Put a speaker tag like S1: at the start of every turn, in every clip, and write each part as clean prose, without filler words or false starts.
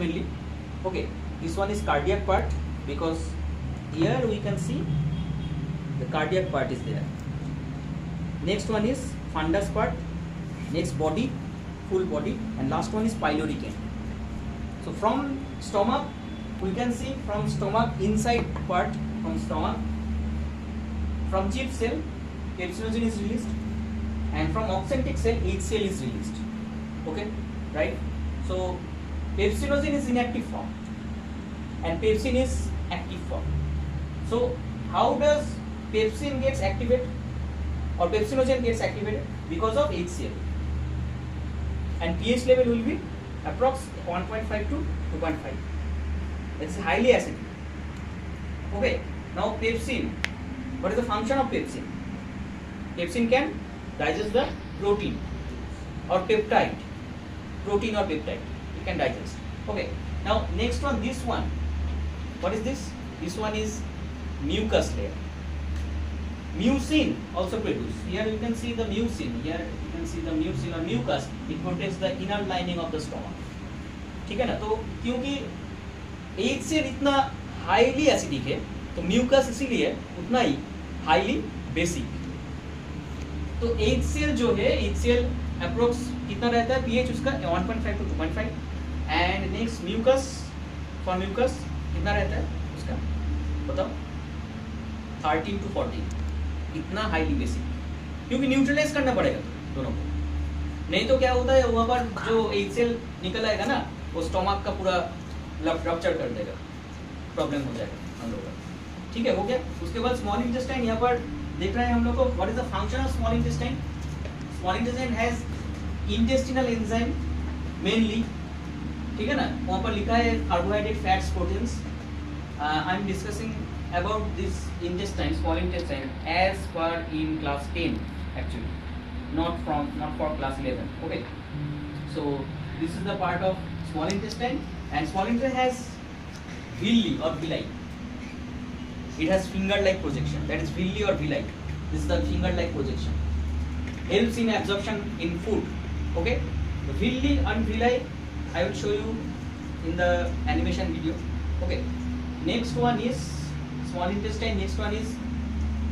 S1: mainly. Okay, this one is cardiac part because here we can see the cardiac part is there. Next one is fundus part, next body, full body, and last one is pyloric end. So from stomach we can see from stomach inside part, from stomach, from chief cell pepsinogen is released, and from oxyntic cell HCl is released. Okay, right? So pepsinogen is inactive form and pepsin is active form. So how does pepsin gets activated or pepsinogen gets activated? Because of HCl, and pH level will be approx 1.5 to 2.5. It's highly acidic. Okay, now pepsin, what is the function of pepsin? Pepsin can digest the protein or peptide, protein or peptide, it can digest. Okay, now next one, this one, what is this? This one is mucus layer. Mucin also produced. Here you can see the mucin. Here you can see the mucin or mucus. It protects the inner lining of the stomach. ठीक है ना? तो क्योंकि HCl इतना highly acidic है, तो mucus इसीलिए उतना ही हाईली बेसिक. तो HCl जो है, HCl अप्रोक्स कितना रहता है pH उसका 1.5 to 2.5, and next mucus, for mucus कितना रहता है उसका बताओ 13 to 14. इतना हाईली बेसिक, क्योंकि न्यूट्रलाइज करना पड़ेगा दोनों को, नहीं तो क्या होता है वहाँ पर जो HCl निकल आएगा ना, वो स्टोमक का पूरा रप्चर कर देगा, प्रॉब्लम हो जाएगा हम लोग का. ठीक है, हो गया. उसके बाद स्मॉल इंटेस्टाइन, यहाँ पर देख रहे हैं हम लोग को. What is the function of small intestine? Small intestine has intestinal enzyme mainly. ठीक है ना, वहाँ पर लिखा है carbohydrate, fats, proteins. I am discussing about this intestine, small intestine, as per in class 10 actually, not for class 11. Okay, so this is the part of small intestine, and small intestine has villi or villi. It has finger-like projection, that is villi or villi. This is the finger-like projection. Helps in absorption in food. Okay, the villi and villi I will show you in the animation video. Okay, next one is small intestine. Next one is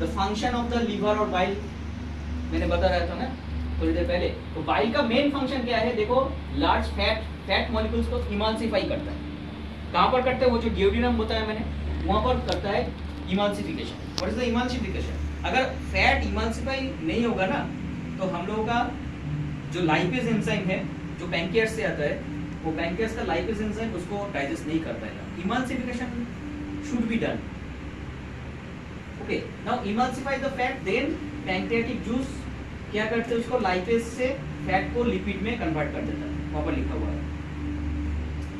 S1: the function of the liver और bile. मैंने बता रहा था ना थोड़ी देर पहले. तो bile का मेन फंक्शन क्या है? देखो, लार्ज फैट मॉलिक्यूल्स को इमांसिफाई करता है. कहाँ पर करता है? वो जो ड्यूडिनम बताया मैंने, वहाँ पर करता है emulsification. What is the emulsification? अगर फैट इमांसिफाई नहीं होगा ना, तो हम लोगों का जो लाइपेज एंजाइम है जो पैंक्रियास से आता है, वो पैंक्रियास का लाइपेज एंजाइम उसको डाइजेस्ट नहीं कर पाएगा. Emulsification should be done. Okay, now emulsify the fat, then pancreatic juice क्या करते हैं? उसको लाइपेज से फैट को लिपिड में कन्वर्ट कर देता है, वहाँ पर लिखा हुआ है.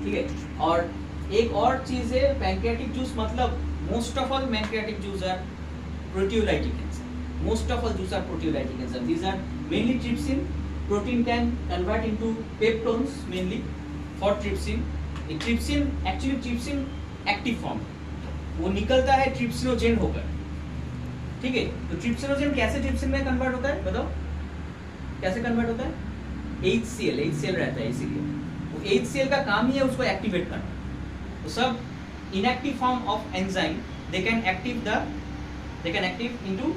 S1: ठीक है, और एक और चीज है पैंक्रियाटिक जूस, मतलब most of all pancreatic juice are proteolytic enzyme. Most of all juice are proteolytic enzyme. These are mainly trypsin. Protein can convert into peptones mainly for trypsin. Trypsin actually trypsin active form, वो निकलता है trypsinogen होकर. ठीक है, तो trypsinogen कैसे trypsin में convert होता है बताओ, कैसे कन्वर्ट होता है? HCl रहता है, इसीलिए वो HCl का काम ही है उसको एक्टिवेट करना. तो सब inactive form of enzyme they can active into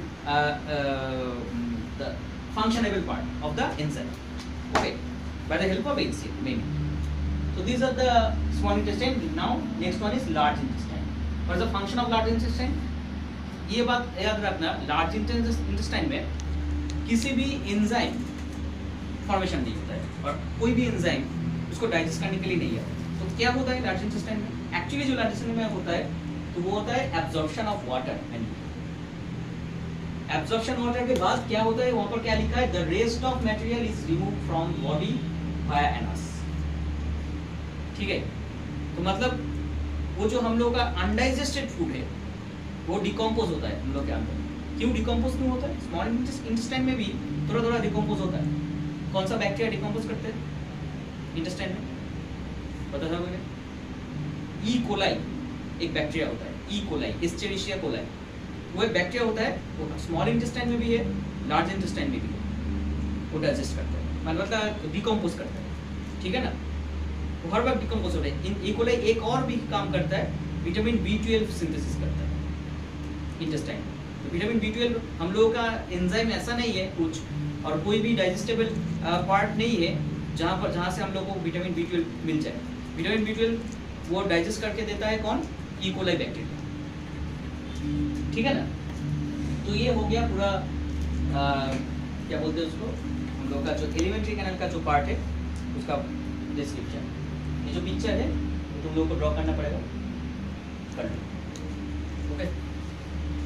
S1: the functionable part of the enzyme. Okay, by the help of HCl mainly. So these are the small intestine. Now next one is large intestine. What is the function of large intestine? ये बात याद रखना, large intestine में किसी भी enzyme formation नहीं होता है, और कोई भी एंजाइम उसको डाइजेस्ट करने के लिए नहीं आता. तो क्या होता है लार्ज इंटेस्टाइन में? एक्चुअली जो लार्ज इंटेस्टाइन में होता है, तो वो होता है absorption of water. Absorption water के बाद क्या होता है? वहां पर क्या लिखा है? The rest of material is remove from body via anus. ठीक है, तो मतलब वो जो हम लोग का अनडाइजेस्टेड फूड है वो डिकम्पोज होता है हम लोग के अंदर. क्यों डिकम्पोज क्यों होता है? स्मॉल इंटेस्टाइन में भी थोड़ा थोड़ा डिकम्पोज होता है. कौन सा बैक्टीरिया डिकम्पोज करते हैं इंटेस्टाइन में? पता था मुझे? ई कोलाई एक बैक्टीरिया होता है. ई कोलाई, एस्चेरिशिया कोलाई, वो एक बैक्टीरिया होता है. वो स्मॉल इंटेस्टाइन में भी है, लार्ज इंटेस्टाइन में भी है. वो डाइजेस्ट करता है, मतलब डिकम्पोज करता है. ठीक है ना? वो हर वक्त डिकम्पोज होता है। इन इकोलाई एक और भी काम करता है, विटामिन B12 सिंथेसिस करता है इंटेस्टाइन। तो विटामिन B12 हम लोगों का एंजाइम ऐसा नहीं है कुछ, और कोई भी डाइजेस्टेबल पार्ट नहीं है जहाँ से हम लोग को विटामिन B12 मिल जाए। विटामिन B12 वो डाइजेस्ट करके देता है कौन? इकोलाई बैक्टीरिया, ठीक है ना। तो ये हो गया पूरा क्या बोलते हैं उसको, हम लोग का जो एलिमेंट्री कैनाल का जो पार्ट है उसका डिस्क्रिप्शन। ये जो पिक्चर है तुम लोगों को ड्रॉ करना पड़ेगा, कर लो, ओके।